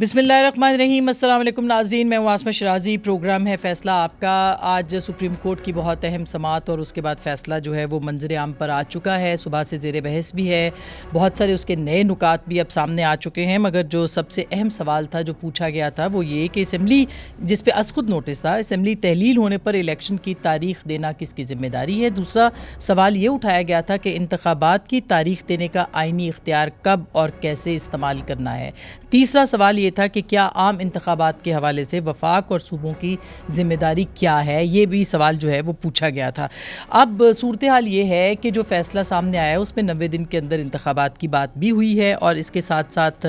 بسم اللہ الرحمن الرحیم۔ السلام علیکم ناظرین، میں ہوں عاصمہ شرازی۔ پروگرام ہے فیصلہ آپ کا۔ آج سپریم کورٹ کی بہت اہم سماعت اور اس کے بعد فیصلہ جو ہے وہ منظر عام پر آ چکا ہے، صبح سے زیر بحث بھی ہے، بہت سارے اس کے نئے نکات بھی اب سامنے آ چکے ہیں، مگر جو سب سے اہم سوال تھا جو پوچھا گیا تھا وہ یہ کہ اسمبلی جس پہ از خود نوٹس تھا، اسمبلی تحلیل ہونے پر الیکشن کی تاریخ دینا کس کی ذمہ داری ہے۔ دوسرا سوال یہ اٹھایا گیا تھا کہ انتخابات کی تاریخ دینے کا آئینی اختیار کب اور کیسے استعمال کرنا ہے۔ تیسرا سوال یہ تھا کہ کیا عام انتخابات کے حوالے سے وفاق اور صوبوں کی ذمہ داری کیا ہے، یہ بھی سوال جو ہے وہ پوچھا گیا تھا۔ اب صورتحال یہ ہے کہ جو فیصلہ سامنے آیا ہے اس میں 90 دن کے اندر انتخابات کی بات بھی ہوئی ہے، اور اس کے ساتھ ساتھ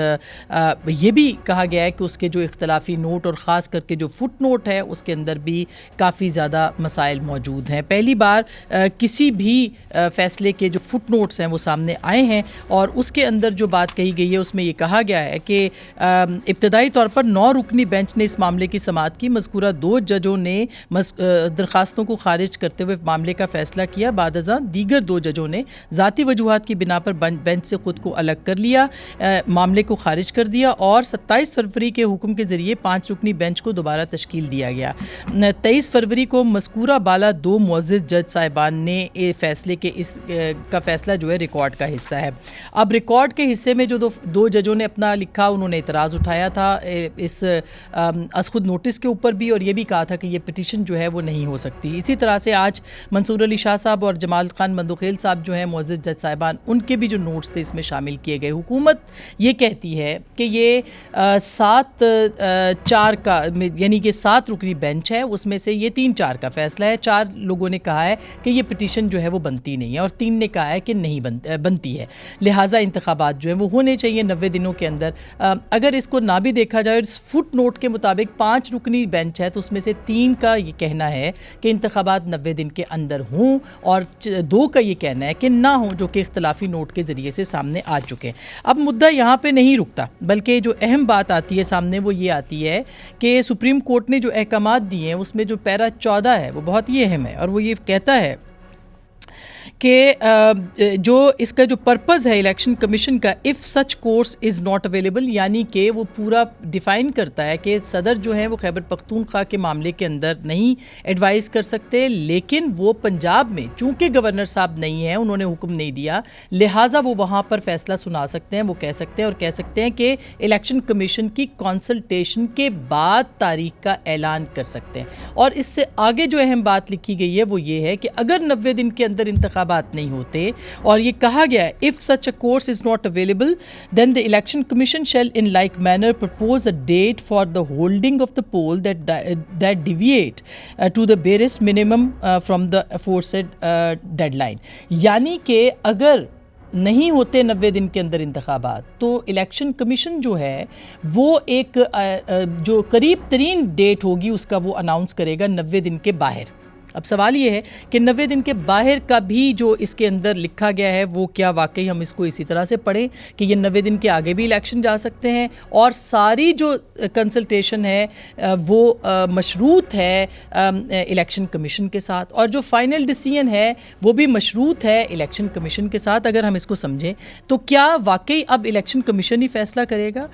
یہ بھی کہا گیا ہے کہ اس کے جو اختلافی نوٹ اور خاص کر کے جو فٹ نوٹ ہے اس کے اندر بھی کافی زیادہ مسائل موجود ہیں۔ پہلی بار کسی بھی فیصلے کے جو فٹ نوٹس ہیں وہ سامنے آئے ہیں، اور اس کے اندر جو بات کہی گئی ہے اس میں یہ کہا گیا ہے کہ ابتدائی طور پر 9 رکنی بینچ نے اس معاملے کی سماعت کی۔ مذکورہ 2 ججوں نے درخواستوں کو خارج کرتے ہوئے معاملے کا فیصلہ کیا۔ بعد ازاں دیگر 2 ججوں نے ذاتی وجوہات کی بنا پر بینچ سے خود کو الگ کر لیا، معاملے کو خارج کر دیا، اور 27 فروری کے حکم کے ذریعے 5 رکنی بینچ کو دوبارہ تشکیل دیا گیا۔ 23 فروری کو مذکورہ بالا 2 معزز جج صاحبان نے فیصلے کے اس کا فیصلہ جو ہے ریکارڈ کا حصہ ہے۔ اب ریکارڈ کے حصے میں جو 2 ججوں نے اپنا لکھا، انہوں نے اعتراض اٹھایا تھا اس از خود نوٹس کے اوپر بھی، اور یہ بھی کہا تھا کہ یہ پٹیشن جو ہے وہ نہیں ہو سکتی۔ اسی طرح سے آج منصور علی شاہ صاحب اور جمال خان بندوخیل صاحب جو ہیں معزز جج صاحبان، ان کے بھی جو نوٹس تھے اس میں شامل کیے گئے۔ حکومت یہ کہتی ہے کہ یہ 7-4 کا یعنی کہ 7 رکنی بینچ ہے، اس میں سے یہ 3-4 کا فیصلہ ہے۔ 4 لوگوں نے کہا ہے کہ یہ پٹیشن جو ہے وہ بنتی نہیں ہے، اور 3 نے کہا ہے کہ نہیں بنتی ہے، لہٰذا انتخابات جو ہیں وہ ہونے چاہیے 90 دنوں کے اندر۔ اگر اس کو نہ بھی دیکھا جائے، اس فٹ نوٹ کے مطابق 5 رکنی بینچ ہے تو اس میں سے 3 کا یہ کہنا ہے کہ انتخابات 90 دن کے اندر ہوں، اور 2 کا یہ کہنا ہے کہ نہ ہوں، جو کہ اختلافی نوٹ کے ذریعے سے سامنے آ چکے ہیں۔ اب مدعا یہاں پہ نہیں رکتا، بلکہ جو اہم بات آتی ہے سامنے وہ یہ آتی ہے کہ سپریم کورٹ نے جو احکامات دیے ہیں اس میں جو پیرا 14 ہے وہ بہت ہی اہم ہے، اور وہ یہ کہتا ہے کہ جو اس کا جو پرپز ہے الیکشن کمیشن کا، if such course is not available, یعنی کہ وہ پورا ڈیفائن کرتا ہے کہ صدر جو ہیں وہ خیبر پختونخوا کے معاملے کے اندر نہیں ایڈوائز کر سکتے، لیکن وہ پنجاب میں چونکہ گورنر صاحب نہیں ہیں، انہوں نے حکم نہیں دیا، لہٰذا وہ وہاں پر فیصلہ سنا سکتے ہیں، وہ کہہ سکتے ہیں، اور کہہ سکتے ہیں کہ الیکشن کمیشن کی کنسلٹیشن کے بعد تاریخ کا اعلان کر سکتے ہیں۔ اور اس سے آگے جو اہم بات لکھی گئی ہے وہ یہ ہے کہ اگر 90 دن کے اندر انتخابات نہیں ہوتے، اور یہ کہا گیا ہے if such a course is not available then the election commission shall in like manner propose a date for the holding of the poll that deviate to the barest minimum from the aforesaid deadline۔ یعنی کہ اگر نہیں ہوتے 90 دن کے اندر انتخابات تو election commission جو ہے وہ ایک جو قریب ترین ڈیٹ ہوگی اس کا وہ اناؤنس کرے گا 90 دن کے باہر۔ اب سوال یہ ہے کہ 90 دن کے باہر کا بھی جو اس کے اندر لکھا گیا ہے وہ کیا واقعی ہم اس کو اسی طرح سے پڑھیں کہ یہ 90 دن کے آگے بھی الیکشن جا سکتے ہیں، اور ساری جو کنسلٹیشن ہے وہ مشروط ہے الیکشن کمیشن کے ساتھ، اور جو فائنل ڈیسیژن ہے وہ بھی مشروط ہے الیکشن کمیشن کے ساتھ۔ اگر ہم اس کو سمجھیں تو کیا واقعی اب الیکشن کمیشن ہی فیصلہ کرے گا؟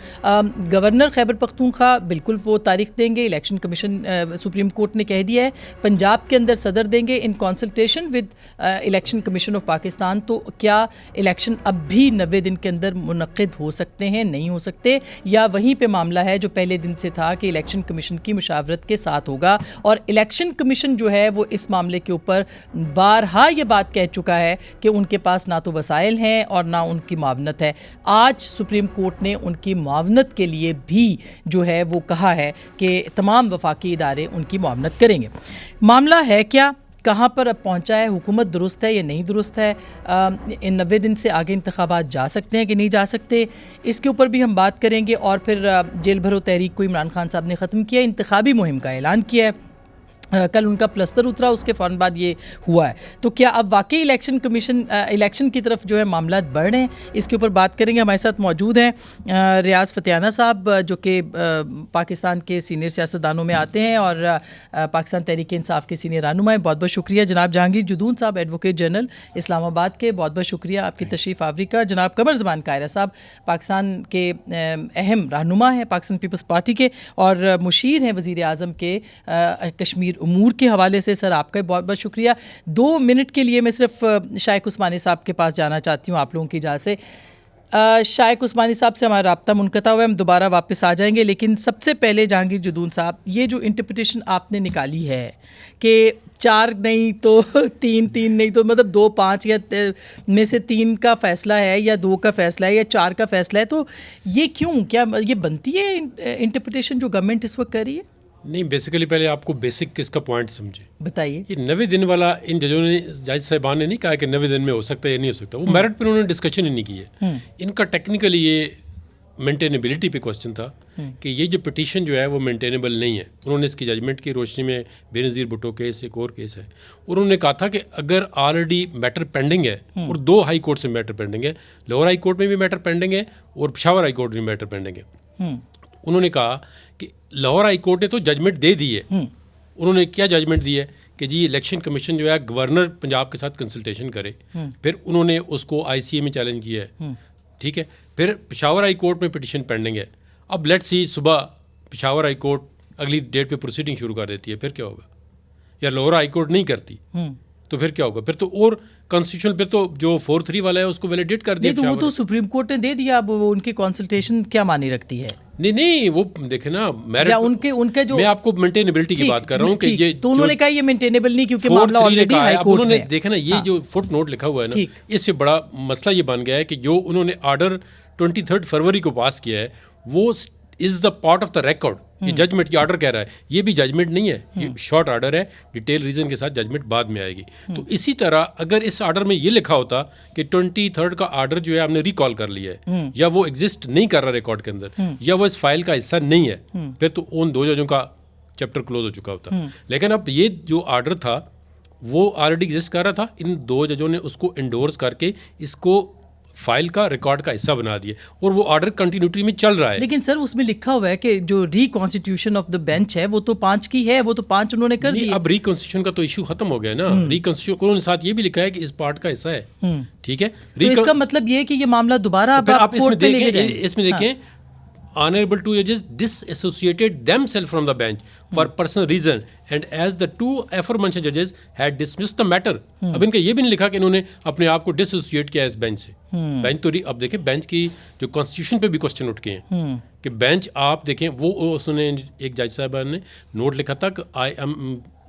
گورنر خیبر پختونخوا بالکل وہ تاریخ دیں گے، الیکشن کمیشن سپریم کورٹ نے کہہ دیا ہے پنجاب کے اندر صدر دیں گے in consultation with election commission of Pakistan. تو کیا الیکشن اب بھی 90 دن کے اندر منعقد ہو سکتے ہیں، نہیں ہو سکتے، یا وہیں پہ معاملہ ہے جو پہلے دن سے تھا کہ الیکشن کمیشن کی مشاورت کے ساتھ ہوگا؟ اور الیکشن کمیشن جو ہے وہ اس معاملے کے اوپر بارہا یہ بات کہہ چکا ہے کہ ان کے پاس نہ تو وسائل ہیں اور نہ ان کی معاونت ہے۔ آج سپریم کورٹ نے ان کی معاونت کے لیے بھی جو ہے وہ کہا ہے کہ تمام وفاقی ادارے ان کی معاونت کریں گے۔ معاملہ ہے کیا، کہاں پر اب پہنچا ہے، حکومت درست ہے یا نہیں درست ہے، ان 90 دن سے آگے انتخابات جا سکتے ہیں کہ نہیں جا سکتے، اس کے اوپر بھی ہم بات کریں گے۔ اور پھر جیل بھرو تحریک کو عمران خان صاحب نے ختم کیا، انتخابی مہم کا اعلان کیا ہے۔ کل ان کا پلستر اترا، اس کے فوراً بعد یہ ہوا ہے. تو کیا اب واقعی الیکشن کی طرف جو ہے معاملات بڑھ رہے ہیں؟ اس کے اوپر بات کریں گے. ہمارے ساتھ موجود ہیں ریاض فتیانہ صاحب، جو کہ پاکستان کے سینئر سیاستدانوں میں آتے ہیں اور پاکستان تحریک انصاف کے سینئر رہنما ہیں. بہت بہت شکریہ. جناب جہانگیر جدون صاحب، ایڈوکیٹ جنرل اسلام آباد کے، بہت بہت شکریہ آپ کی تشریف آوری کا. جناب قمر زمان قاہرہ صاحب، پاکستان کے اہم رہنما ہیں پاکستان پیپلز پارٹی کے اور مشیر ہیں وزیر اعظم کے کشمیر امور کے حوالے سے. سر آپ کا بہت بہت شکریہ. 2 منٹ کے لیے میں صرف شائق عثمانی صاحب کے پاس جانا چاہتی ہوں آپ لوگوں کی اجازت سے. شائق عثمانی صاحب سے ہمارا رابطہ منقطع ہوا ہے، ہم دوبارہ واپس آ جائیں گے، لیکن سب سے پہلے جہانگیر جدون صاحب، یہ جو انٹرپریٹیشن آپ نے نکالی ہے کہ 4 نہیں تو 3 نہیں تو مطلب 2 5 یا میں سے 3 کا فیصلہ ہے یا 2 کا فیصلہ ہے یا 4 کا فیصلہ ہے، تو یہ کیوں؟ کیا یہ بنتی ہے انٹرپریٹیشن جو گورنمنٹ اس وقت کر رہی ہے؟ نہیں، بیسیکلی پہلے آپ کو بیسک کس کا پوائنٹ سمجھے. بتائیے. یہ 90 دن والا ان ججوں نے، جج صاحبان نے نہیں کہا کہ 90 دن میں ہو سکتا ہے یا نہیں ہو سکتا. وہ میرٹ پہ انہوں نے ڈسکشن ہی نہیں کی ہے. ان کا ٹیکنیکلی یہ مینٹینیبلٹی پہ کوشچن تھا کہ یہ جو پٹیشن جو ہے وہ مینٹینیبل نہیں ہے. انہوں نے اس کی ججمنٹ کی روشنی میں بے نظیر بھٹو کیس، ایک اور کیس ہے، انہوں نے کہا تھا کہ اگر آلریڈی میٹر پینڈنگ ہے اور 2 ہائی کورٹ سے میٹر پینڈنگ ہے، لاہور ہائی کورٹ میں بھی میٹر پینڈنگ ہے اور پشاور ہائی کورٹ میں بھی میٹر پینڈنگ ہے. انہوں نے کہا کہ لاہور ہائی کورٹ نے تو ججمنٹ دے دی ہے. انہوں نے کیا ججمنٹ دی ہے کہ جی الیکشن کمیشن جو ہے گورنر پنجاب کے ساتھ کنسلٹیشن کرے. پھر انہوں نے اس کو آئی سی اے میں چیلنج کیا ہے. ٹھیک ہے. پھر پشاور ہائی کورٹ میں پٹیشن پینڈنگ ہے. اب لیٹ سی صبح پشاور ہائی کورٹ اگلی ڈیٹ پہ پروسیڈنگ شروع کر دیتی ہے، پھر کیا ہوگا؟ یا لاہور ہائی کورٹ نہیں کرتی تو پھر کیا ہوگا؟ پھر تو اور کانسٹیٹیوشن پھر تو جو 4-3 والا ہے اس کو ویلیڈیٹ کر دیا. تو وہ تو سپریم کورٹ نے دے دیا، اب وہ ان کی کنسلٹیشن کیا معنی رکھتی ہے؟ نہیں وہ دیکھیں نا، ان کے جو میں آپ کو مینٹینیبلٹی کی بات کر رہا ہوں کہ یہ تو انہوں نے کہا یہ مینٹینیبل نہیں کیونکہ معاملہ آلریڈی ہائی کورٹ میں ہے. دیکھیں نا، یہ جو فٹ نوٹ لکھا ہوا ہے نا، اس سے بڑا مسئلہ یہ بن گیا ہے کہ جو انہوں نے آرڈر 23 فروری کو پاس کیا ہے وہ is the part of the record. یہ ججمنٹ، یہ آرڈر کہہ رہا ہے، یہ بھی ججمنٹ نہیں ہے، یہ شارٹ آرڈر ہے، ڈیٹیل ریزن کے ساتھ ججمنٹ بعد میں آئے گی. تو اسی طرح اگر اس آرڈر میں یہ لکھا ہوتا کہ 23 کا آرڈر جو ہے آپ نے ریکال کر لیا ہے یا وہ ایگزسٹ نہیں کر رہا ریکارڈ کے اندر یا وہ اس فائل کا حصہ نہیں ہے، پھر تو ان 2 ججوں کا چیپٹر کلوز ہو چکا ہوتا. لیکن اب یہ جو آرڈر تھا وہ آلریڈی ایگزسٹ کر رہا تھا. ان 2 ججوں نے اس کو انڈورس کر کے اس کو فائل کا ریکارڈ کا حصہ بنا دیا اور وہ آرڈر کنٹینیوٹی میں چل رہا ہے. لیکن سر اس میں لکھا ہوا ہے کہ جو ری کانسٹیٹیوشن آف دا بینچ ہے وہ تو 5 کی ہے، وہ تو 5 انہوں نے کر دی. اب ری کانسٹیٹیوشن کا تو ایشو ختم ہو گیا نا. ری کانسٹیٹیوشن انہوں نے ساتھ یہ بھی لکھا ہے کہ اس پارٹ کا حصہ ہے. ٹھیک ہے. تو اس کا مطلب یہ ہے کہ یہ معاملہ دوبارہ آپ کورٹ پہ لے کے جائیں. اس میں دیکھیں honorable 2 judges disassociated themselves from the bench for personal reason and as the 2 aforementioned judges had dismissed the matter. اب ان کا یہ بھی نہیں لکھا کہ انہوں نے اپنے آپ کو ڈس ایسوسیٹ کیا اس بینچ سے. بینچ تو اب دیکھیں بینچ کی جو کانسٹیٹیوشن پہ بھی کوشچن اٹھ کے ہیں کہ بینچ آپ دیکھیں وہ اس نے ایک جج صاحب نے نوٹ لکھا تھا کہ I am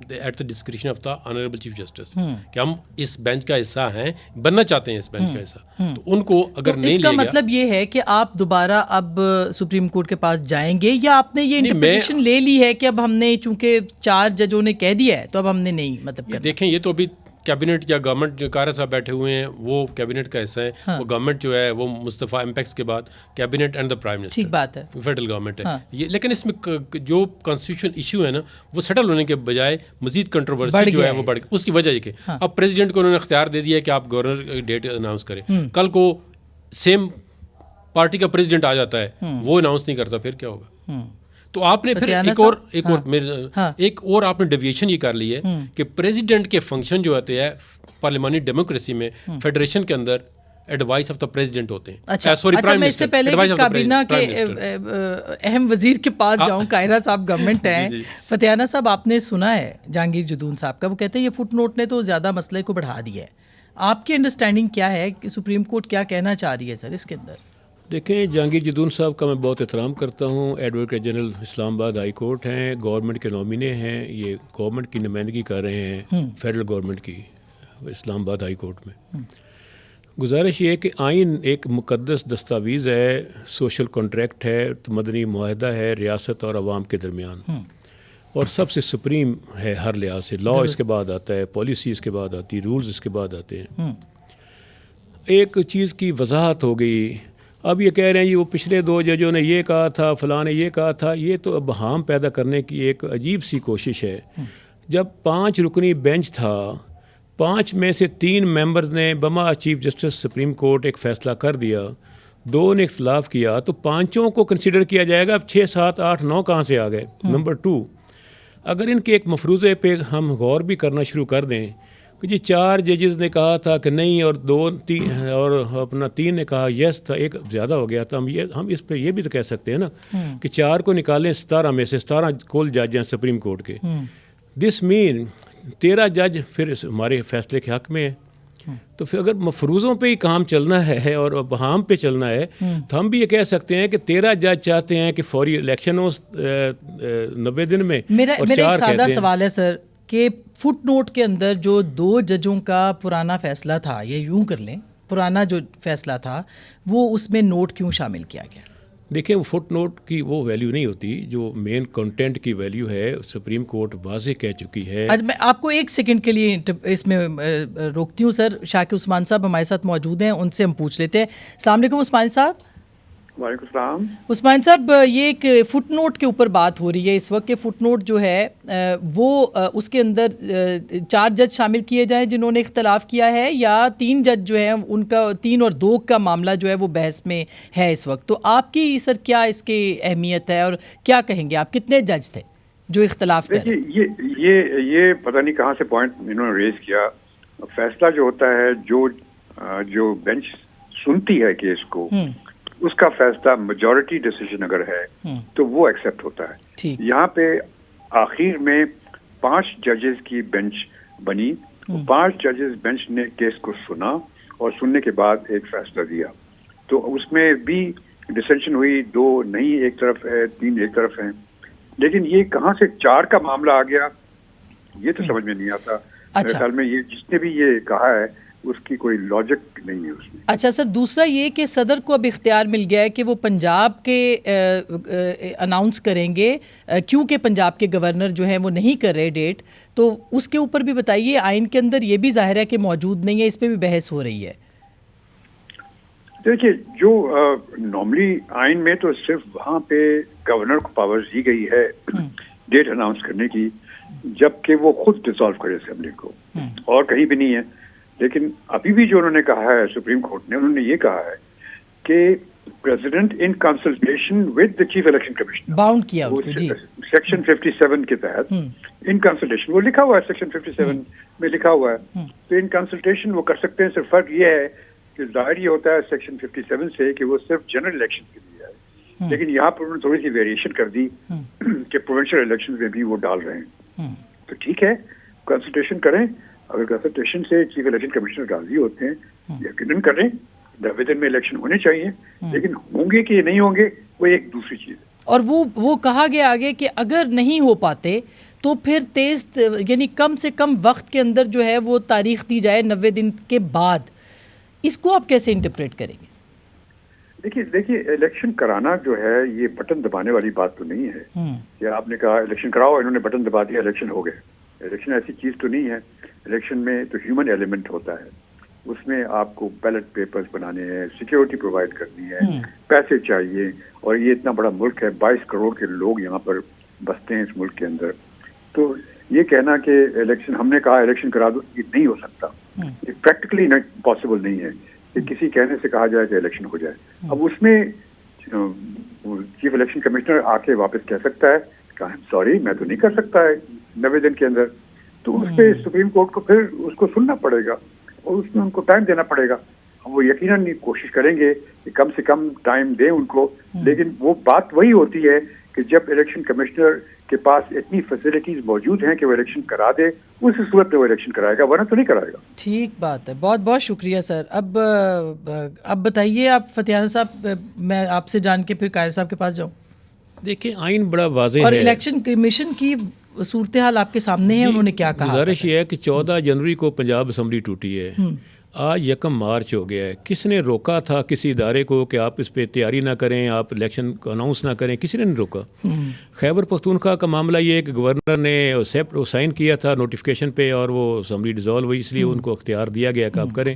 at the discretion of the honourable chief justice کہ ہم اس بینچ کا حصہ ہیں، بننا چاہتے ہیں اس بینچ کا حصہ. تو ان کو اگر نہیں لیا گیا، اس کا مطلب یہ ہے کہ آپ دوبارہ اب سپریم کورٹ کے پاس جائیں گے یا آپ نے یہ انٹرپریٹیشن لے لی ہے کہ اب ہم نے چونکہ 4 ججوں نے کہہ دیا ہے تو اب ہم نے نہیں مطلب کرنا؟ دیکھیں یہ تو ابھی کیبنٹ یا گورنمنٹ جو قاہرہ صاحب بیٹھے ہوئے ہیں وہ کیبنٹ کا حصہ ہے. وہ گورنمنٹ جو ہے وہ مصطفیٰ امپیکس کے بعد cabinet and the prime minister, ٹھیک بات ہے، فیڈرل گورنمنٹ ہے یہ. لیکن اس میں جو کانسٹیٹیوشن ایشو ہے نا وہ سیٹل ہونے کے بجائے مزید کنٹروورسی جو ہے وہ بڑھ گئی. اس کی وجہ یہ کہ اب پریزیڈنٹ کو انہوں نے اختیار دے دیا کہ آپ گورنر ڈیٹ اناؤنس کریں. کل کو سیم پارٹی کا پریزیڈنٹ آ جاتا ہے وہ اناؤنس نہیں کرتا، پھر کیا ہوگا؟ تو آپ نے پھر ایک اور آپ نے ڈیویشن یہ کر لی ہے کہ پریزیڈنٹ کے فنکشن جو ہوتے ہیں پارلیمانی ڈیموکریسی میں فیڈریشن کے اندر ایڈوائس آف دا پریزیڈنٹ ہوتے ہیں. اچھا میں اس سے پہلے کابینہ کے اہم وزیر کے پاس جاؤں، قاہرہ صاحب گورنمنٹ ہیں، فتیانہ صاحب آپ نے سنا ہے جہانگیر جدون صاحب کا، وہ کہتے ہیں یہ فٹ نوٹ نے تو زیادہ مسئلے کو بڑھا دیا ہے. آپ کی انڈرسٹینڈنگ کیا ہے کہ سپریم کورٹ کیا کہنا چاہ رہی ہے سر اس کے اندر؟ دیکھیں جہانگیر جدون صاحب کا میں بہت احترام کرتا ہوں. ایڈوکیٹ جنرل اسلام آباد ہائی کورٹ ہیں، گورنمنٹ کے نومینے ہیں، یہ گورنمنٹ کی نمائندگی کر رہے ہیں فیڈرل گورنمنٹ کی اسلام آباد ہائی کورٹ میں. گزارش یہ ہے کہ آئین ایک مقدس دستاویز ہے، سوشل کانٹریکٹ ہے، مدنی معاہدہ ہے ریاست اور عوام کے درمیان، اور سب سے سپریم ہے ہر لحاظ سے. لا اس کے بعد آتا ہے، پالیسی اس کے بعد آتی ہے، رولز اس کے بعد آتے ہیں. ایک چیز کی وضاحت ہو گئی. اب یہ کہہ رہے ہیں یہ وہ پچھلے 2 ججوں نے یہ کہا تھا، فلاں نے یہ کہا تھا. یہ تو ابہام پیدا کرنے کی ایک عجیب سی کوشش ہے. جب 5 رکنی بینچ تھا، 5 میں سے 3 ممبرز نے بما چیف جسٹس سپریم کورٹ ایک فیصلہ کر دیا، 2 نے اختلاف کیا، تو 5 کو کنسیڈر کیا جائے گا. اب 6 7 8 9 کہاں سے آ گئے؟ نمبر 2، اگر ان کے ایک مفروضے پہ ہم غور بھی کرنا شروع کر دیں کہ جی 4 ججز نے کہا تھا کہ نہیں، اور 2 3 اور اپنا 3 نے کہا یس تھا، ایک زیادہ ہو گیا تھا، ہم اس پہ یہ بھی تو کہہ سکتے ہیں نا کہ 4 کو نکالیں 17 میں سے، 17 کل جج ہیں سپریم کورٹ کے. دس مین 13 جج پھر ہمارے فیصلے کے حق میں ہیں. تو پھر اگر مفروضوں پہ ہی کام چلنا ہے اور ابہام پہ چلنا ہے تو ہم بھی یہ کہہ سکتے ہیں کہ 13 جج چاہتے ہیں کہ فوری الیکشن ہو 90 دن میں. میرا ایک سادہ سوال ہے سر کہ فٹ نوٹ کے اندر جو 2 ججوں کا پرانا فیصلہ تھا، یہ یوں کر لیں پرانا جو فیصلہ تھا، وہ اس میں نوٹ کیوں شامل کیا گیا؟ دیکھیں، وہ فٹ نوٹ کی وہ ویلیو نہیں ہوتی، جو مین کنٹینٹ کی ویلیو ہے سپریم کورٹ واضح کہہ چکی ہے. آج میں آپ کو 1 سیکنڈ کے لیے اس میں روکتی ہوں سر. شاکر عثمان صاحب ہمارے ساتھ موجود ہیں، ان سے ہم پوچھ لیتے ہیں. السلام علیکم عثمان صاحب. وعلیکم السلام. عثمان صاحب، یہ ایک فٹ نوٹ کے اوپر بات ہو رہی ہے اس وقت کہ فٹ نوٹ جو ہے وہ اس کے اندر 4 جج شامل کیے جائیں جنہوں نے اختلاف کیا ہے، یا 3 جج جو ہیں ان کا 3 اور 2 کا معاملہ جو ہے وہ بحث میں ہے اس وقت. تو آپ کی سر کیا اس کی اہمیت ہے اور کیا کہیں گے آپ؟ کتنے جج تھے جو اختلاف کر رہے ہیں؟ یہ پتہ نہیں کہاں سے پوائنٹ انہوں نے ریز کیا. فیصلہ جو ہوتا ہے، جو بینچ سنتی ہے کیس کو، اس کا فیصلہ میجورٹی ڈیسیجن اگر ہے تو وہ ایکسیپٹ ہوتا ہے. یہاں پہ آخر میں 5 ججز کی بینچ بنی، 5 ججز بینچ نے کیس کو سنا اور سننے کے بعد ایک فیصلہ دیا. تو اس میں بھی ڈسینشن ہوئی، 2 نہیں ایک طرف ہے، 3 ایک طرف ہیں. لیکن یہ کہاں سے 4 کا معاملہ آ گیا یہ تو سمجھ میں نہیں آتا. میرے خیال میں یہ جس نے بھی یہ کہا ہے اس کی کوئی لاجک نہیں ہے اس میں. اچھا سر، دوسرا یہ کہ صدر کو اب اختیار مل گیا ہے کہ وہ پنجاب کے اناؤنس کریں گے، کیونکہ پنجاب کے گورنر جو ہیں وہ نہیں کر رہے ڈیٹ. تو اس کے اوپر بھی بتائیے. آئین کے اندر یہ بھی ظاہر ہے کہ موجود نہیں ہے، اس پہ بھی بحث ہو رہی ہے. دیکھیے، جو نارملی آئین میں تو صرف وہاں پہ گورنر کو پاور دی گئی ہے ڈیٹ اناؤنس کرنے کی، جبکہ وہ خود ڈسالو کرے اسمبلی کو، اور کہیں بھی نہیں ہے. لیکن ابھی بھی جو انہوں نے کہا ہے سپریم کورٹ نے، انہوں نے یہ کہا ہے کہ president in consultation with the chief election commissioner bound کیا جی سیکشن 57 کے تحت ان کنسلٹیشن، وہ لکھا ہوا ہے سیکشن 57 میں لکھا ہوا ہے. تو ان کنسلٹیشن وہ کر سکتے ہیں. صرف فرق یہ ہے کہ ظاہر یہ ہوتا ہے سیکشن 57 سے کہ وہ صرف جنرل الیکشن کے لیے ہے، لیکن یہاں پر انہوں نے تھوڑی سی ویریشن کر دی کہ پروونشل الیکشن میں بھی وہ ڈال رہے ہیں. تو ٹھیک ہے، کنسلٹیشن کریں. اگر کنسلٹیشن سے چیف الیکشن کمشنر راضی ہوتے ہیں، یقیناً کریں. 90 دن میں الیکشن ہونے چاہیے، لیکن ہوں گے کہ نہیں ہوں گے وہ ایک دوسری چیز ہے. اور وہ کہا گیا آگے کہ اگر نہیں ہو پاتے تو پھر تیز، یعنی کم سے کم وقت کے اندر جو ہے وہ تاریخ دی جائے 90 دن کے بعد. اس کو آپ کیسے انٹرپریٹ کریں گے؟ دیکھیے الیکشن کرانا جو ہے یہ بٹن دبانے والی بات تو نہیں ہے کہ آپ نے کہا الیکشن کراؤ، انہوں نے بٹن دبا دیا، الیکشن ہو گئے. الیکشن ایسی چیز تو نہیں ہے. الیکشن میں تو ہیومن ایلیمنٹ ہوتا ہے، اس میں آپ کو بیلٹ پیپرز بنانے ہیں، سیکیورٹی پرووائڈ کرنی ہے، پیسے چاہیے، اور یہ اتنا بڑا ملک ہے، 22 کروڑ کے لوگ یہاں پر بستے ہیں اس ملک کے اندر. تو یہ کہنا کہ الیکشن، ہم نے کہا الیکشن کرا دو، یہ نہیں ہو سکتا. یہ پریکٹیکلی پاسبل نہیں ہے کہ کسی کہنے سے کہا جائے کہ الیکشن ہو جائے. اب اس میں چیف الیکشن کمشنر آ کے واپس کہہ سکتا ہے کہ سوری میں تو نہیں کر سکتا ہے 90 دن کے اندر. تو اس پہ سپریم کورٹ کو پھر اس کو سننا پڑے گا اور اس میں ان کو ٹائم دینا پڑے گا. وہ یقیناً کوشش کریں گے کہ کم سے کم ٹائم دیں ان کو. لیکن وہ بات وہی ہوتی ہے کہ جب الیکشن کمشنر کے پاس اتنی فیسلٹیز موجود ہیں کہ وہ الیکشن کرا دے، اس صورت میں وہ الیکشن کرائے گا، ورنہ تو نہیں کرائے گا. ٹھیک بات ہے، بہت بہت شکریہ سر. اب بتائیے آپ فتیانہ صاحب، میں آپ سے جان کے پھر قائد صاحب کے پاس جاؤں. دیکھیں آئین بڑا واضح ہے اور الیکشن کمیشن کی صورتحال آپ کے سامنے ہے، انہوں نے کیا کہا؟ گزارش یہ ہے کہ 14 جنوری کو پنجاب اسمبلی ٹوٹی ہے، آج 1 مارچ ہو گیا ہے. کس نے روکا تھا کسی ادارے کو کہ آپ اس پہ تیاری نہ کریں، آپ الیکشن کو اناؤنس نہ کریں؟ کسی نے نہیں روکا. خیبر پختونخوا کا معاملہ یہ ہے کہ گورنر نے سائن کیا تھا نوٹیفیکیشن پہ اور وہ اسمبلی ڈیزالو ہوئی، اس لیے ان کو اختیار دیا گیا کہ آپ کریں.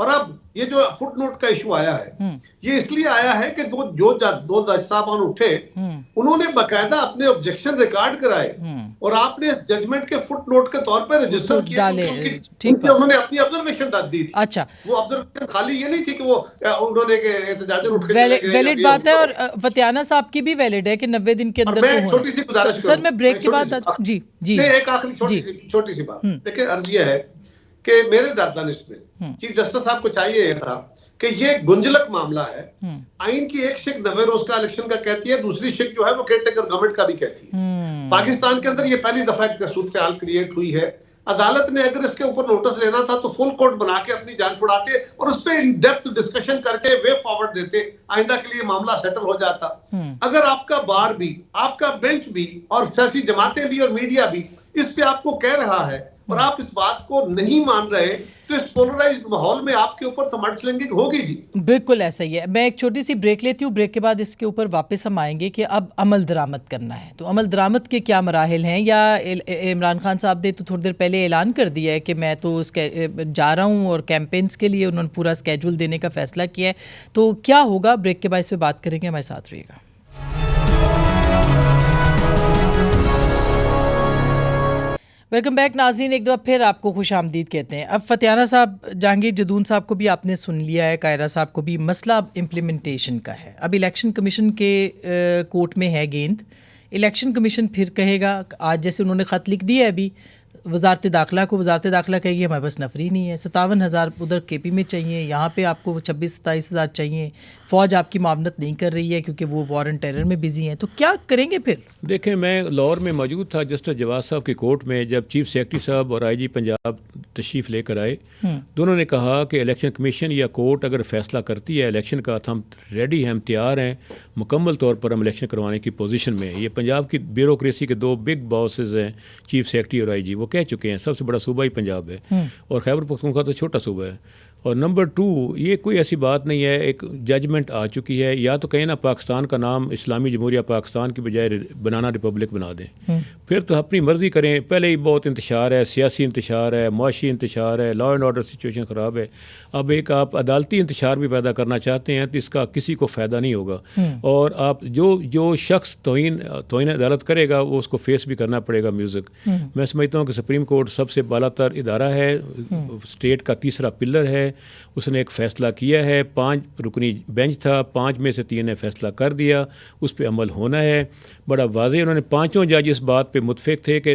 اور اب یہ جو فٹ نوٹ کا ایشو آیا ہے یہ اس لیے آیا ہے کہ دو جج صاحبان اٹھے انہوں نے باقاعدہ اپنے آبجیکشن ریکارڈ کرائے اور آپ نے اس ججمنٹ کے فٹ نوٹ کے طور پر رجسٹر کیا انہوں نے اپنی آبزرویشن دی تھی. اچھا وہ آبزرویشن خالی یہ نہیں تھی کہ وہ انہوں نے احتجاجن اٹھ کے ویلڈ بات ہے. اور فتیانہ صاحب کی بھی ویلڈ ہے کہ 90 دن کے اندر میں چھوٹی سی گزارش سر میں بریک کے بعد جی ایک آخری چھوٹی سی بات. دیکھیں عرض یہ ہے کہ میرے دانش میں چیف جسٹس صاحب کو چاہیے تھا کہ یہ گنجلک معاملہ ہے. آئین کی ایک شک 90 روز کا الیکشن کا کہتی ہے, دوسری شک جو ہے وہ کیئر ٹیکر گورنمنٹ کا بھی کہتی ہے. پاکستان کے اندر یہ پہلی دفعہ ایک صورتحال کریٹ ہوئی ہے. عدالت نے اگر اس کے اوپر نوٹس لینا تھا تو فل کورٹ بنا کے اپنی جان چھڑاتے اور اس پہ ان ڈیپتھ ڈسکشن کر کے وے فارورڈ دیتے, آئندہ کے لیے معاملہ سیٹل ہو جاتا. اگر آپ کا بار بھی, آپ کا بینچ بھی اور سیاسی جماعتیں بھی اور میڈیا بھی اس پہ آپ کو کہہ رہا ہے اور آپ اس بات کو نہیں مان رہے تو اس پولرائزڈ ماحول میں آپ کے اوپر تو مڈسلنگنگ ہوگی جی. بالکل ایسا ہی ہے. میں ایک چھوٹی سی بریک لیتی ہوں, بریک کے بعد اس کے اوپر واپس ہم آئیں گے کہ اب عمل درآمد کرنا ہے تو عمل درآمد کے کیا مراحل ہیں, یا عمران خان صاحب نے تو تھوڑی دیر پہلے اعلان کر دیا ہے کہ میں تو جا رہا ہوں اور کیمپینز کے لیے انہوں نے پورا اسکیجول دینے کا فیصلہ کیا ہے. تو کیا ہوگا, بریک کے بعد اس پہ بات کریں گے, ہمارے ساتھ رہیے گا. ویلکم بیک ناظرین, ایک دفعہ پھر آپ کو خوش آمدید کہتے ہیں. اب فتیانہ صاحب, جہانگیر جدون صاحب کو بھی آپ نے سن لیا ہے, قاہرہ صاحب کو بھی. مسئلہ اب امپلیمنٹیشن کا ہے. اب الیکشن کمیشن کے کورٹ میں ہے گیند. الیکشن کمیشن پھر کہے گا, آج جیسے انہوں نے خط لکھ دیا ہے ابھی وزارت داخلہ کو, وزارت داخلہ کہے گی ہمارے پاس نفری نہیں ہے, 57,000 ادھر کے پی میں چاہیے, یہاں پہ آپ کو 26-27,000 چاہیے, فوج آپ کی معاونت نہیں کر رہی ہے کیونکہ وہ وار اینڈ ٹیرر میں بزی ہیں. تو کیا کریں گے پھر؟ دیکھیں, میں لاہور میں موجود تھا جسٹس جواد صاحب کی کورٹ میں جب چیف سیکرٹری صاحب اور آئی جی پنجاب تشریف لے کر آئے. دونوں نے کہا کہ الیکشن کمیشن یا کورٹ اگر فیصلہ کرتی ہے الیکشن کا تو ہم ریڈی ہیں, ہم تیار ہیں, مکمل طور پر ہم الیکشن کروانے کی پوزیشن میں. یہ پنجاب کی بیوروکریسی کے 2 بگ باسز ہیں, چیف سیکرٹری اور آئی جی, وہ کہہ چکے ہیں. سب سے بڑا صوبہ ہی پنجاب ہے اور خیبر پختونخوا تو چھوٹا صوبہ ہے. اور نمبر 2, یہ کوئی ایسی بات نہیں ہے, ایک ججمنٹ آ چکی ہے. یا تو کہیں نا پاکستان کا نام اسلامی جمہوریہ پاکستان کی بجائے بنانا ریپبلک بنا دیں, پھر تو اپنی مرضی کریں. پہلے ہی بہت انتشار ہے, سیاسی انتشار ہے, معاشی انتشار ہے, لا اینڈ آرڈر سچویشن خراب ہے. اب ایک آپ عدالتی انتشار بھی پیدا کرنا چاہتے ہیں تو اس کا کسی کو فائدہ نہیں ہوگا. اور آپ جو شخص توہین عدالت کرے گا وہ اس کو فیس بھی کرنا پڑے گا میوزک. میں سمجھتا ہوں کہ سپریم کورٹ سب سے بالا تر ادارہ ہے, اسٹیٹ کا تیسرا پلر ہے. اس نے ایک فیصلہ کیا ہے, 5 رکنی بینچ تھا, 5 میں سے 3 نے فیصلہ کر دیا, اس پہ عمل ہونا ہے. بڑا واضح انہوں نے 5 جج اس بات پہ متفق تھے کہ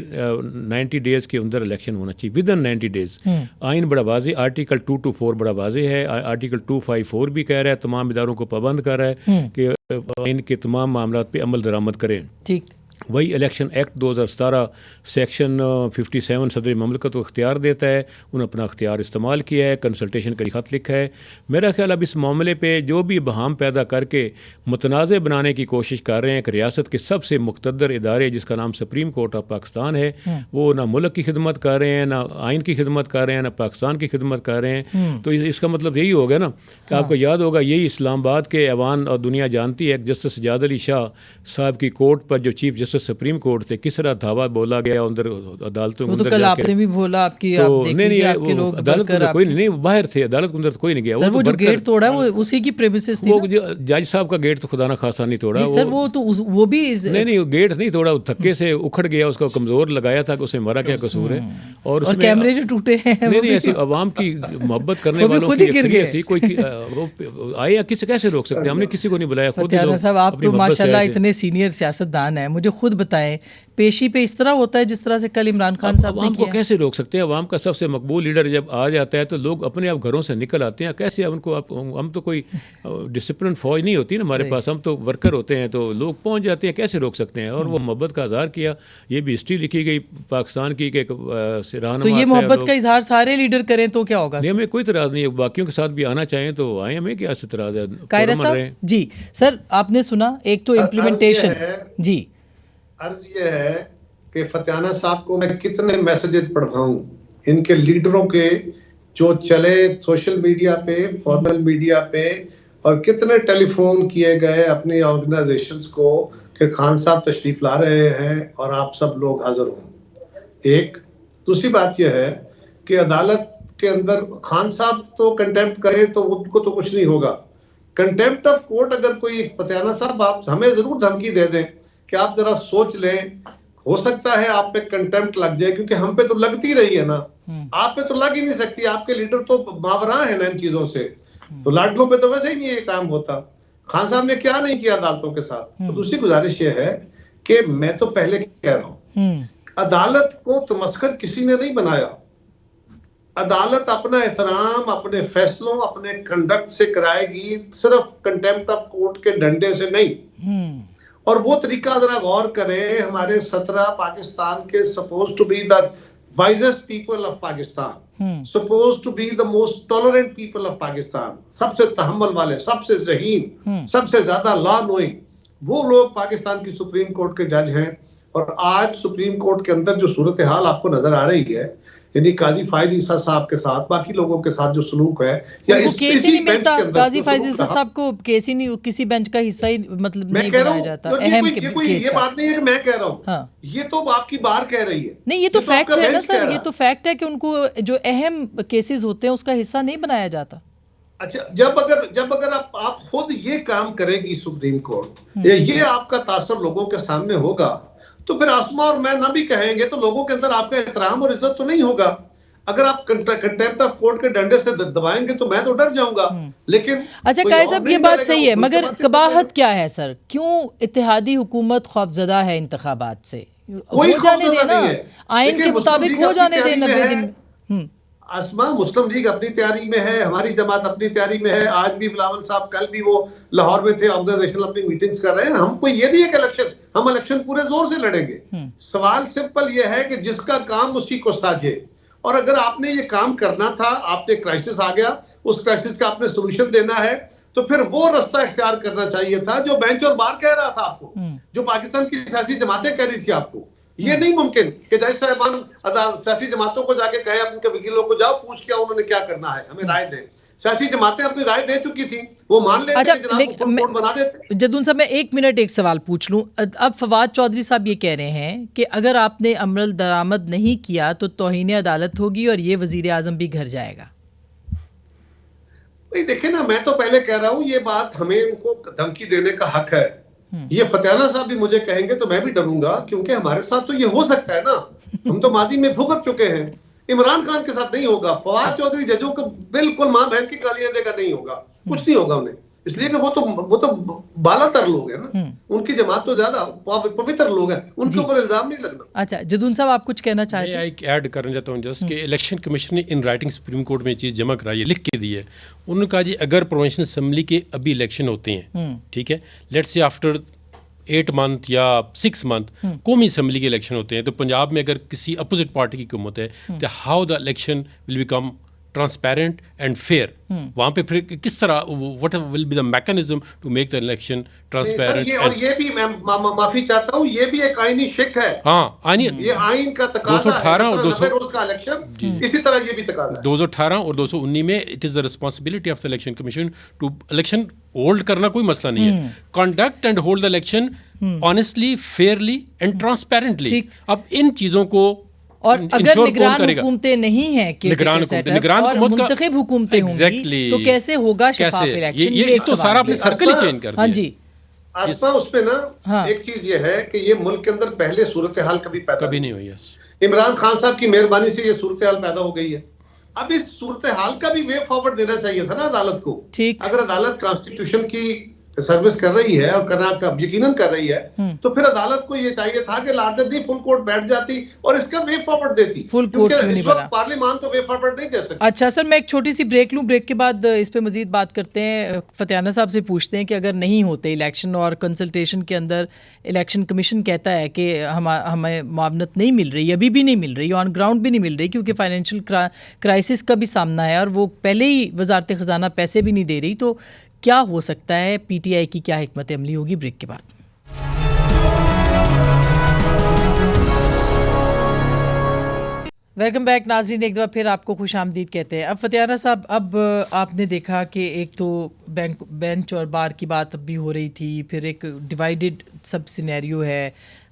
90 ڈیز کے اندر الیکشن ہونا چاہیے, ودن 90 ڈیز. آئین بڑا واضح, آرٹیکل 224 بڑا واضح ہے, آرٹیکل 254 بھی کہہ رہا ہے تمام اداروں کو پابند کر رہا ہے کہ آئین کے تمام معاملات پہ عمل درآمد کریں. ٹھیک, وہی الیکشن ایکٹ 2017 سیکشن 57 صدر مملکت کو اختیار دیتا ہے. انہوں نے اپنا اختیار استعمال کیا ہے, کنسلٹیشن کا خط لکھا ہے. میرا خیال اب اس معاملے پہ جو بھی بہام پیدا کر کے متنازع بنانے کی کوشش کر رہے ہیں کہ ریاست کے سب سے مقتدر ادارے جس کا نام سپریم کورٹ آف پاکستان ہے وہ نہ ملک کی خدمت کر رہے ہیں, نہ آئین کی خدمت کر رہے ہیں, نہ پاکستان کی خدمت کر رہے ہیں. تو اس کا مطلب یہی ہوگا نا کہ آپ کو یاد ہوگا, یہی اسلام آباد کے ایوان اور دنیا جانتی ہے جسٹس سجاد علی شاہ صاحب کی کورٹ پر جو چیف جسٹس سپریم کورٹ تھے کس طرح دھاوا بولا گیا اندر عدالتوں کے اندر. آپ نے بھی بولا آپ کی عدالت کے اندر کوئی نہیں, باہر تھے, عدالت کے اندر کوئی نہیں گیا. سر وہ جو گیٹ توڑا وہ اسی کی پریمیسز تھی. وہ جج صاحب کا گیٹ تو خدا نہ خاصا نہیں توڑا سر, وہ تو وہ بھی نہیں گیٹ نہیں توڑا, تھکے سے اکھڑ گیا, اس کا کمزور لگایا تھا کہ اسے ہمارا کیا قصور ہے. اور کیمرے جو ٹوٹے ہیں نہیں ایسی عوام کی محبت کرنے والوں کی اکثریت تھی. کوئی آئے یا کسی کیسے روک سکتے, ہم نے کسی کو نہیں بلایا. خود صاحب آپ تو ماشاءاللہ اتنے سینئر سیاستدان ہیں, مجھے خود بتائیں پیشی پہ اس طرح ہوتا ہے جس طرح سے کل عمران خان صاحب نے کیا. عوام کو کیسے روک سکتے ہیں؟ عوام کا سب سے مقبول لیڈر جب آ جاتا ہے تو لوگ اپنے آپ گھروں سے نکل آتے ہیں. کیسے ان کو ہم تو کوئی ڈسپلن فوج نہیں ہوتی نا ہمارے پاس, ہم تو ورکر ہوتے ہیں, تو لوگ پہنچ جاتے ہیں, کیسے روک سکتے ہیں؟ اور وہ محبت کا اظہار کیا, یہ بھی ہسٹری لکھی گئی پاکستان کی کہ تو یہ محبت کا اظہار سارے لیڈر کریں تو کیا ہوگا؟ ہمیں کوئی اعتراض نہیں ہے, باقیوں کے ساتھ بھی آنا چاہیں تو آئیں, ہمیں کیا اعتراض ہے. قاہرہ صاحب جی سر آپ نے سنا, ایک تو امپلیمنٹیشن. جی عرض یہ ہے کہ فتیانہ صاحب کو میں کتنے میسیجز پڑھاؤں ان کے لیڈروں کے جو چلے سوشل میڈیا پہ, فارمل میڈیا پہ, اور کتنے ٹیلی فون کیے گئے اپنی آرگنائزیشنز کو کہ خان صاحب تشریف لا رہے ہیں اور آپ سب لوگ حاضر ہوں. ایک دوسری بات یہ ہے کہ عدالت کے اندر خان صاحب تو کنٹیمپٹ کرے تو ان کو تو کچھ نہیں ہوگا. کنٹیمپٹ آف کورٹ اگر کوئی فتیانہ صاحب آپ ہمیں ضرور دھمکی دے دیں کہ آپ ذرا سوچ لیں, ہو سکتا ہے آپ پہ کنٹیمپٹ لگ جائے, کیونکہ ہم پہ تو لگتی رہی ہے نا, آپ پہ تو لگ ہی نہیں سکتی, آپ کے لیڈر تو ماوراء ہیں نا ان چیزوں سے, تو لاڈلوں پہ تو ویسے ہی نہیں یہ کام ہوتا. خان صاحب نے کیا نہیں کیا عدالتوں کے ساتھ. تو دوسری گزارش یہ ہے کہ میں تو پہلے کہہ رہا ہوں, عدالت کو تمسخر کسی نے نہیں بنایا. عدالت اپنا احترام اپنے فیصلوں اپنے کنڈکٹ سے کرائے گی, صرف کنٹیمپٹ آف کورٹ کے ڈنڈے سے نہیں. اور وہ طریقہ ذرا غور کریں, ہمارے 17 پاکستان کے suppose to be the wisest people of Pakistan, suppose to be the most tolerant people of Pakistan, سب سے تحمل والے, سب سے ذہین, سب سے زیادہ لا نوئنگ, وہ لوگ پاکستان کی سپریم کورٹ کے جج ہیں. اور آج سپریم کورٹ کے اندر جو صورتحال آپ کو نظر آ رہی ہے, یعنی قاضی فائز عیسیٰ صاحب کے ساتھ باقی لوگوں کے ساتھ جو سلوک ہے, یا کیس ہی نہیں ملتا قاضی فائز عیسیٰ صاحب کو, کیس ہی نہیں, کسی بینچ کا حصہ ہی مطلب نہیں بنایا جاتا. اہم کیس یہ بات نہیں ہے کہ میں کہہ رہا ہوں, یہ تو آپ کی بار کہہ رہی ہے. نہیں, یہ تو فیکٹ ہے نا سر, یہ تو فیکٹ ہے کہ ان کو جو اہم کیسز ہوتے ہیں اس کا حصہ نہیں بنایا جاتا. اچھا, جب اگر آپ خود یہ کام کرے گی سپریم کورٹ, یہ آپ کا تاثر لوگوں کے سامنے ہوگا, تو پھر آسما اور میں نہ بھی کہیں گے تو لوگوں کے اندر آپ کا احترام اور عزت تو نہیں ہوگا. اگر آپ کنٹیمپٹ آف کورٹ کے ڈنڈے سے دبائیں گے تو میں تو ڈر جاؤں گا. لیکن اچھا قائد صاحب, یہ بات صحیح ہے, مگر قباحت کیا ہے سر, کیوں اتحادی حکومت خوفزدہ ہے انتخابات سے؟ ہو جانے دینا, آئین کے مطابق ہو جانے دیں 90 دن میں. آسما, مسلم لیگ اپنی تیاری میں ہے, ہماری جماعت اپنی تیاری میں ہے. آج بھی بلاول صاحب, کل بھی وہ لاہور میں تھے, آرگنائزیشن اپنی میٹنگز کر رہے ہیں. ہم کو یہ نہیں ہے کہ ہم الیکشن پورے زور سے لڑیں گے. سوال سمپل یہ ہے کہ جس کا کام اسی کو ساجھے. اور اگر آپ نے یہ کام کرنا تھا, آپ نے کرائسس آ گیا, اس کرائسس کا آپ نے سولوشن دینا ہے, تو پھر وہ رستہ اختیار کرنا چاہیے تھا جو بینچ اور بار کہہ رہا تھا آپ کو, جو پاکستان کی سیاسی جماعتیں کہہ رہی تھی آپ کو. یہ نہیں ممکن کہ جج صاحبان سیاسی جماعتوں کو جا کے کہیں, ان کے وکیلوں کو جاؤ پوچھ کے انہوں نے کیا کرنا ہے, ہمیں رائے دیں. سیاسی جماعتیں اپنی رائے دے چکی تھی, وہ مان لیتے ہیں, جناب کو فل کورٹ بنا دیتے. جدون صاحب, میں 1 منٹ ایک سوال پوچھ لوں. اب فواد چودھری صاحب یہ کہہ رہے ہیں کہ اگر آپ نے عمل درآمد نہیں کیا تو توہین عدالت ہوگی اور یہ وزیر اعظم بھی گھر جائے گا. دیکھیں نا, میں تو پہلے کہہ رہا ہوں یہ بات ہمیں ان کو دھمکی دینے کا حق ہے. یہ فتیانہ صاحب بھی مجھے کہیں گے تو میں بھی ڈروں گا, کیونکہ ہمارے ساتھ تو یہ ہو سکتا ہے نا, ہم تو ماضی میں بھگت چکے ہیں. عمران خان کے ساتھ نہیں ہوگا. فواد چودھری ججوں کو بالکل ماں بہن کی گالیاں دے کر نہیں ہوگا, کچھ نہیں ہوگا انہیں, اس لیے کہ وہ تو بالا تر لوگ ہیں نا, ان کی جماعت تو زیادہ پوتر لوگ ہیں, ان کے اوپر الزام نہیں لگنا. اچھا جدون صاحب, آپ کچھ کہنا چاہتے ہیں؟ میں ایک ایڈ کرنا چاہتا ہوں جسٹ کہ الیکشن کمیشن نے ان رائٹنگ سپریم کورٹ میں چیز جمع کرائی ہے, لکھ کے دی ہے. انہوں نے کہا جی اگر پروونشنل اسمبلی کے ابھی الیکشن ہوتے ہیں, ٹھیک ہے, لیٹ سے آفٹر 8 منتھ یا 6 منتھ قومی اسمبلی کے الیکشن ہوتے ہیں, تو پنجاب میں اگر کسی اپوزٹ پارٹی کی حکومت ہے, تو how the election will become transparent and fair. وہاں پہ پھر کس طرح what will be the mechanism to make the election transparent. اور یہ بھی میں معافی چاہتا ہوں, یہ بھی ایک آئینی شک ہے. ہاں, آئینی, یہ آئین کا تقاضا ہے. 218 اور 200 روز کا الیکشن, اسی طرح یہ بھی تقاضا ہے. 218 اور 219 میں it is the responsibility of the election commission to election hold کرنا کوئی مسئلہ نہیں ہے, conduct and hold the election honestly, fairly and transparently. اب ان چیزوں کو اور اگر نگران حکومتیں نہیں ہیں اور منتخب حکومتیں ہوں گی تو کیسے ہوگا شفاف الیکشن؟ یہ تو سارا اپنے سرکل ہی چینج کر دیا. ہاں جی آسما, اس پہ نا ایک چیز یہ ہے کہ یہ ملک کے اندر پہلے صورتحال کبھی نہیں ہوئی. عمران خان صاحب کی مہربانی سے یہ صورتحال پیدا ہو گئی ہے. اب اس صورتحال کا بھی وے فارورڈ دینا چاہیے تھا نا عدالت کو. اگر عدالت کانسٹیٹیوشن کی سروس کر رہی ہے اور کرنا یقیناً کر رہی ہے, تو پھر عدالت کو یہ چاہیے تھا کہ لادر نہیں فل کورٹ بیٹھ جاتی اور اس کا وے فارورڈ دیتی. فل کورٹ کیوں نہیں بنا؟ پارلیمان تو وے فارورڈ نہیں دے سکتا. اچھا سر, میں ایک چھوٹی سی بریک لوں, بریک کے بعد اس پہ مزید بات کرتے ہیں. فتیانہ صاحب سے پوچھتے ہیں کہ اگر نہیں ہوتے الیکشن اور کنسلٹیشن کے اندر الیکشن کمیشن کہتا ہے کہ ہمیں معاونت نہیں مل رہی, ابھی بھی نہیں مل رہی, آن گراؤنڈ بھی نہیں مل رہی, کیونکہ فائنینشیل کرائسس کا بھی سامنا ہے اور وہ پہلے ہی وزارت خزانہ پیسے بھی نہیں دے رہی, تو کیا ہو سکتا ہے؟ پی ٹی آئی کی کیا حکمت عملی ہوگی؟ بریک کے بعد. ویلکم بیک ناظرین, ایک دفعہ پھر آپ کو خوش آمدید کہتے ہیں. اب فتیانہ صاحب, اب آپ نے دیکھا کہ ایک تو بینچ اور بار کی بات اب بھی ہو رہی تھی, پھر ایک ڈیوائیڈڈ سب سینیریو ہے,